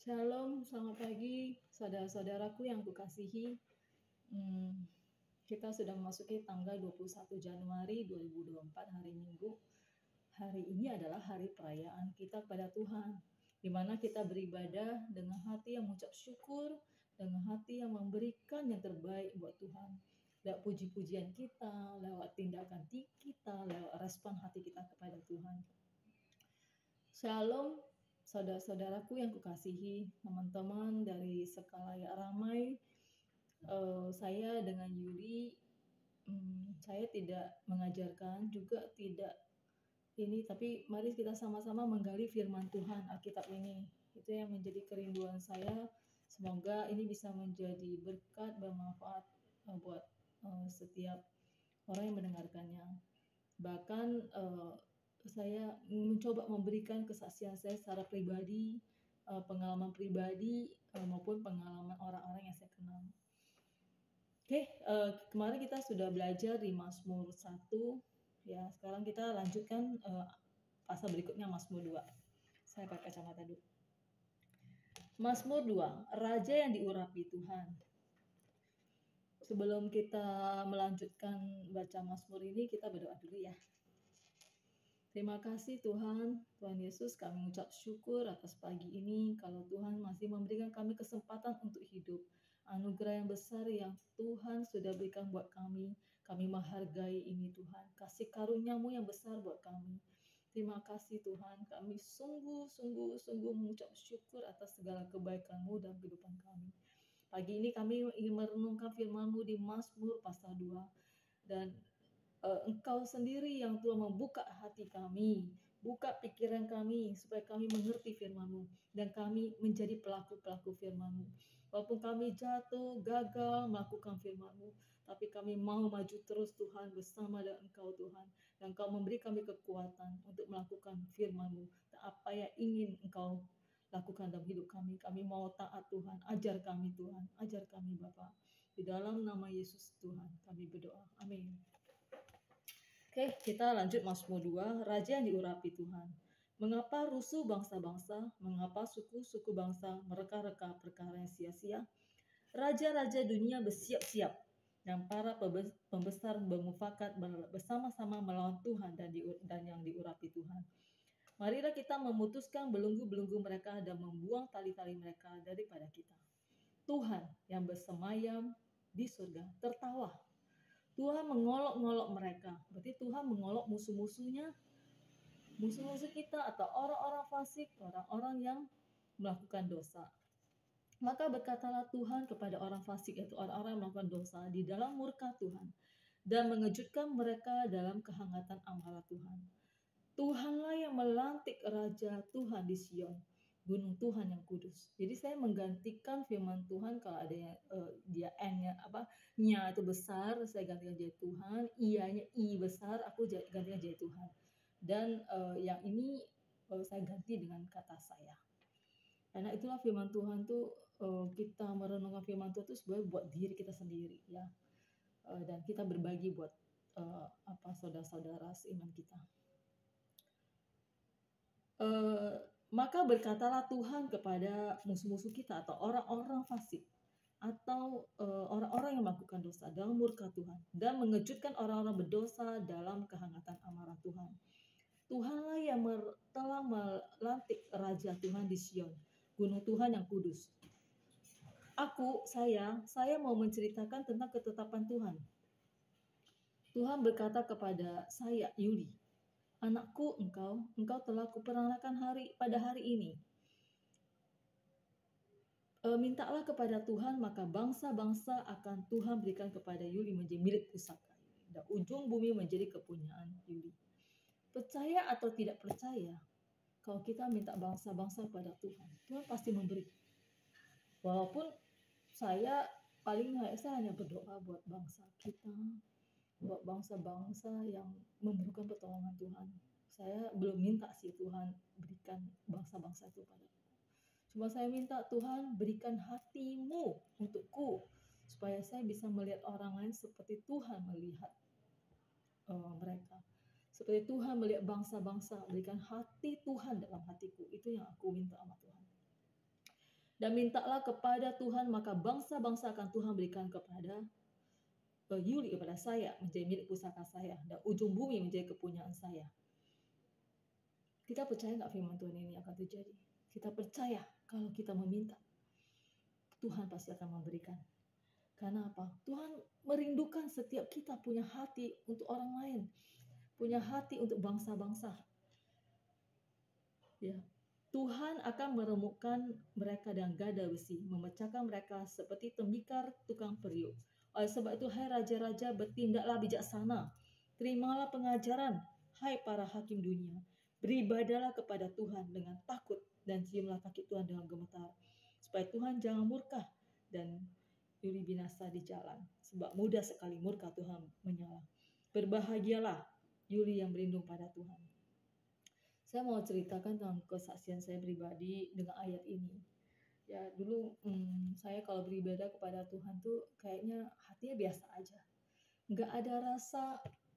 Shalom, selamat pagi saudara-saudaraku yang kukasihi. Kita sudah memasuki tanggal 21 Januari 2024 hari Minggu. Hari ini adalah hari perayaan kita kepada Tuhan, di mana kita beribadah dengan hati yang mengucap syukur, dengan hati yang memberikan yang terbaik buat Tuhan. Lewat puji-pujian kita, lewat tindakan kita, lewat respon hati kita kepada Tuhan. Shalom, saudara-saudaraku yang kukasihi, teman-teman dari Sekalayak Ramai. Saya dengan Yuli, saya tidak mengajarkan, juga tidak ini, tapi mari kita sama-sama menggali firman Tuhan Alkitab ini. Itu yang menjadi kerinduan saya. Semoga ini bisa menjadi berkat, bermanfaat buat setiap orang yang mendengarkannya. Bahkan saya mencoba memberikan kesaksian saya secara pribadi, pengalaman pribadi maupun pengalaman orang-orang yang saya kenal. Kemarin kita sudah belajar di Mazmur 1, ya. Sekarang kita lanjutkan pasal berikutnya, Mazmur 2. Saya pakai kacamata dulu. Mazmur 2, Raja yang diurapi Tuhan. Sebelum kita melanjutkan baca Mazmur ini, kita berdoa dulu ya. Terima kasih Tuhan Yesus, kami mengucap syukur atas pagi ini, kalau Tuhan masih memberikan kami kesempatan untuk hidup. Anugerah yang besar yang Tuhan sudah berikan buat kami menghargai ini Tuhan. Kasih karuniamu yang besar buat kami. Terima kasih Tuhan, kami sungguh mengucap syukur atas segala kebaikan-Mu dalam kehidupan kami. Pagi ini kami ingin merenungkan firman-Mu di Mazmur pasal 2. Dan Engkau sendiri yang Tuhan membuka hati kami, buka pikiran kami, supaya kami mengerti firman-Mu, dan kami menjadi pelaku-pelaku firman-Mu. Walaupun kami jatuh, gagal melakukan firman-Mu, tapi kami mau maju terus Tuhan, bersama dengan Engkau Tuhan, dan Engkau memberi kami kekuatan untuk melakukan firman-Mu, dan apa yang ingin Engkau lakukan dalam hidup kami. Kami mau taat Tuhan, ajar kami Tuhan, ajar kami Bapa. Di dalam nama Yesus Tuhan kami berdoa, amin. Kita lanjut Mazmur 2, Raja yang diurapi Tuhan. Mengapa rusuh bangsa-bangsa, mengapa suku-suku bangsa mereka-reka perkara yang sia-sia? Raja-raja dunia bersiap-siap, dan para pembesar bermufakat bersama-sama melawan Tuhan dan yang diurapi Tuhan. Marilah kita memutuskan belenggu-belenggu mereka dan membuang tali-tali mereka daripada kita. Tuhan yang bersemayam di surga tertawa. Tuhan mengolok-ngolok mereka. Berarti Tuhan mengolok musuh-musuhnya, musuh-musuh kita atau orang-orang fasik, orang-orang yang melakukan dosa. Maka berkatalah Tuhan kepada orang fasik, yaitu orang-orang yang melakukan dosa, di dalam murka Tuhan, dan mengejutkan mereka dalam kehangatan amarah Tuhan. Tuhanlah yang melantik Raja Tuhan di Sion, gunung Tuhan yang kudus. Jadi saya menggantikan firman Tuhan, kalau ada yang dia n-nya nya itu besar, saya gantikan jadi Tuhan, i-nya i besar, aku gantikan jadi Tuhan. Dan yang ini saya ganti dengan kata saya. Karena itulah firman Tuhan tuh, kita merenungkan firman Tuhan itu sebenarnya buat diri kita sendiri ya. Dan kita berbagi buat saudara-saudara seiman kita. Maka berkatalah Tuhan kepada musuh-musuh kita atau orang-orang fasik atau orang-orang yang melakukan dosa dalam murka Tuhan, dan mengejutkan orang-orang berdosa dalam kehangatan amarah Tuhan. Tuhanlah yang telah melantik Raja Tuhan di Sion, gunung Tuhan yang kudus. Saya mau menceritakan tentang ketetapan Tuhan. Tuhan berkata kepada saya, Yuli, anakku, engkau telah kuperanakan pada hari ini. Mintalah kepada Tuhan, maka bangsa-bangsa akan Tuhan berikan kepada Yuli menjadi milik pusaka, dan ujung bumi menjadi kepunyaan Yuli. Percaya atau tidak percaya, kalau kita minta bangsa-bangsa kepada Tuhan, Tuhan pasti memberi. Walaupun saya hanya berdoa buat bangsa kita, buat bangsa-bangsa yang memerlukan pertolongan Tuhan. Saya belum minta sih Tuhan berikan bangsa-bangsa itu padaku. Cuma saya minta Tuhan berikan hatimu untukku, supaya saya bisa melihat orang lain seperti Tuhan melihat mereka. Seperti Tuhan melihat bangsa-bangsa, berikan hati Tuhan dalam hatiku. Itu yang aku minta sama Tuhan. Dan mintalah kepada Tuhan, maka bangsa-bangsa akan Tuhan berikan kepada Yuli, kepada saya, menjadi milik pusaka saya, dan ujung bumi menjadi kepunyaan saya. Kita percaya nggak firman Tuhan ini akan terjadi? Kita percaya kalau kita meminta, Tuhan pasti akan memberikan. Karena apa? Tuhan merindukan setiap kita punya hati untuk orang lain, punya hati untuk bangsa-bangsa. Ya, Tuhan akan meremukkan mereka dengan gada besi, memecahkan mereka seperti tembikar tukang periuk. Oleh sebab itu, hai raja-raja, bertindaklah bijaksana. Terimalah pengajaran, hai para hakim dunia. Beribadahlah kepada Tuhan dengan takut dan ciumlah kaki Tuhan dengan gemetar. Supaya Tuhan jangan murka dan Yuli binasa di jalan. Sebab mudah sekali murka Tuhan menyala. Berbahagialah Yuli yang berlindung pada Tuhan. Saya mau ceritakan tentang kesaksian saya pribadi dengan ayat ini. Ya, dulu saya kalau beribadah kepada Tuhan tuh kayaknya hatinya biasa aja. Nggak ada rasa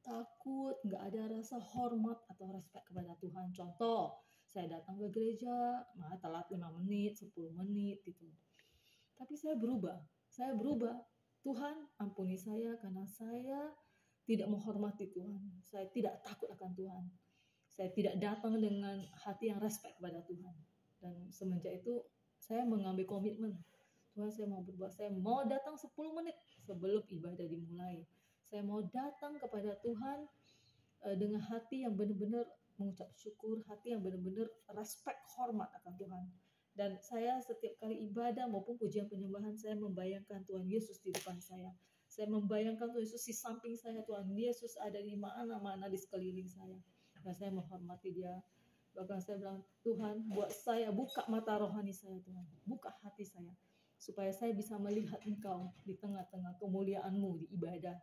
takut, nggak ada rasa hormat atau respect kepada Tuhan. Contoh, saya datang ke gereja, malah telat 5 menit, 10 menit gitu. Tapi saya berubah. Tuhan ampuni saya karena saya tidak menghormati Tuhan. Saya tidak takut akan Tuhan. Saya tidak datang dengan hati yang respect kepada Tuhan. Dan semenjak itu saya mengambil komitmen. Tuhan, saya mau berbuat. Saya mau datang 10 menit sebelum ibadah dimulai. Saya mau datang kepada Tuhan dengan hati yang benar-benar mengucap syukur, hati yang benar-benar respect, hormat akan Tuhan. Dan saya setiap kali ibadah maupun pujian penyembahan, saya membayangkan Tuhan Yesus di depan saya. Saya membayangkan Tuhan Yesus di samping saya, Tuhan Yesus ada di mana-mana di sekeliling saya. Dan saya menghormati dia. Bahkan saya bilang, Tuhan, buat saya, buka mata rohani saya, Tuhan. Buka hati saya. Supaya saya bisa melihat Engkau di tengah-tengah kemuliaan-Mu di ibadah.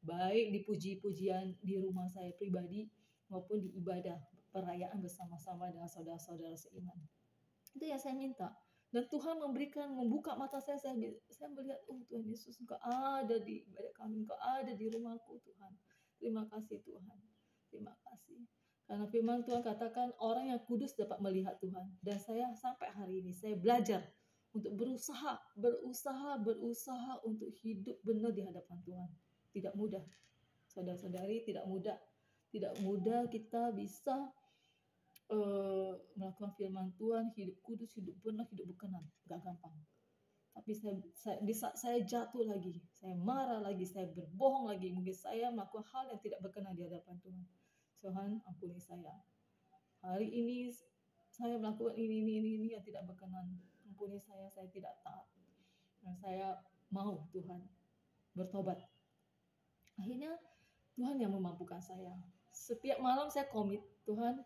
Baik di puji-pujian di rumah saya pribadi, maupun di ibadah perayaan bersama-sama dengan saudara-saudara seiman. Itu yang saya minta. Dan Tuhan membuka mata saya melihat, oh Tuhan Yesus, Engkau ada di ibadah kami, Engkau ada di rumahku, Tuhan. Terima kasih Tuhan. Terima kasih. Karena firman Tuhan katakan orang yang kudus dapat melihat Tuhan. Dan saya sampai hari ini saya belajar untuk berusaha untuk hidup benar di hadapan Tuhan. Tidak mudah. Saudara-saudari, tidak mudah kita bisa melakukan firman Tuhan, hidup kudus, hidup benar, hidup berkenan. Gak gampang. Tapi di saat saya jatuh lagi, saya marah lagi, saya berbohong lagi, mungkin saya melakukan hal yang tidak berkenan di hadapan Tuhan. Tuhan, ampuni saya. Hari ini saya melakukan ini yang tidak berkenan. Ampuni saya tidak taat. Dan saya mau Tuhan bertobat. Akhirnya Tuhan yang memampukan saya. Setiap malam saya komit, Tuhan,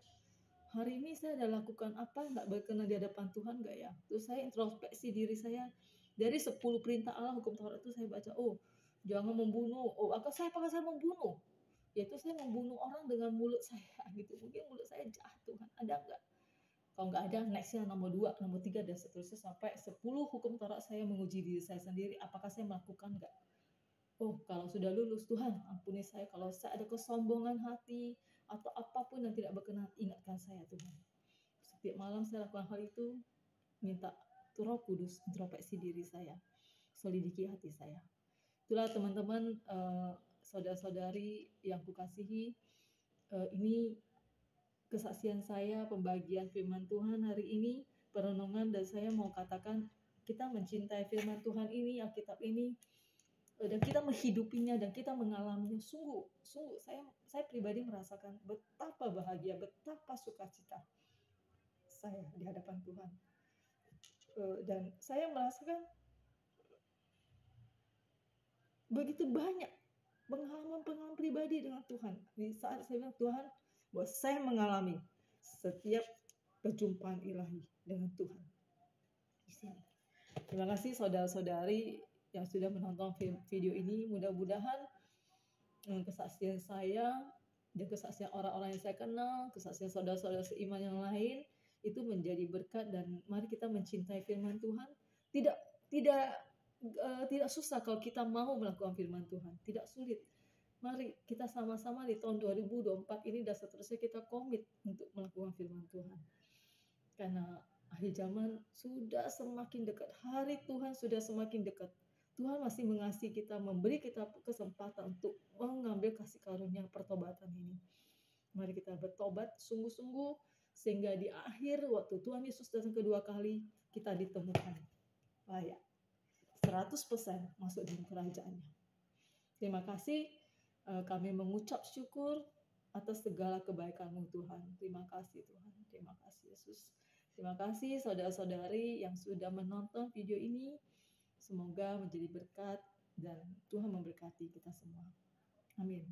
hari ini saya ada lakukan apa yang gak berkenan di hadapan Tuhan gak ya? Terus saya introspeksi diri saya. Dari 10 perintah Allah hukum Taurat itu saya baca, oh jangan membunuh. Oh, apakah saya membunuh? Yaitu saya membunuh orang dengan mulut saya gitu. Mungkin mulut saya jahat, Tuhan. Ada enggak? Kalau enggak ada, nextnya nomor 2, nomor 3, dan seterusnya sampai 10 hukum Taurat saya menguji diri saya sendiri. Apakah saya melakukan enggak? Oh, kalau sudah lulus, Tuhan ampuni saya. Kalau saya ada kesombongan hati atau apapun yang tidak berkenan, ingatkan saya Tuhan. Setiap malam saya lakukan hal itu, minta Roh Kudus introspeksi diri saya, selidiki hati saya. Itulah teman-teman, saudara-saudari yang kukasihi, ini kesaksian saya, pembagian firman Tuhan hari ini, perenungan, dan saya mau katakan kita mencintai firman Tuhan ini, Alkitab ini, dan kita menghidupinya dan kita mengalaminya. Sungguh saya pribadi merasakan betapa bahagia, betapa sukacita saya di hadapan Tuhan. Dan saya merasakan begitu banyak pengalaman pribadi dengan Tuhan. Di saat saya bilang, Tuhan, bahwa saya mengalami setiap perjumpaan ilahi dengan Tuhan. Di sini. Terima kasih saudara-saudari yang sudah menonton video ini. Mudah-mudahan kesaksian saya dan kesaksian orang-orang yang saya kenal, kesaksian saudara-saudara seiman yang lain itu menjadi berkat, dan mari kita mencintai firman Tuhan. Tidak susah kalau kita mau melakukan firman Tuhan, tidak sulit. Mari kita sama-sama di tahun 2024 ini dan seterusnya kita komit untuk melakukan firman Tuhan. Karena Akhir zaman sudah semakin dekat. Hari Tuhan sudah semakin dekat. Tuhan masih mengasihi kita, memberi kita kesempatan untuk mengambil kasih karunia pertobatan ini. Mari kita bertobat sungguh-sungguh, sehingga di akhir waktu Tuhan Yesus datang kedua kali, kita ditemukan layak 100% masuk dalam kerajaannya. Terima kasih. Kami mengucap syukur atas segala kebaikan-Mu Tuhan. Terima kasih Tuhan. Terima kasih Yesus. Terima kasih saudara-saudari yang sudah menonton video ini. Semoga menjadi berkat dan Tuhan memberkati kita semua. Amin.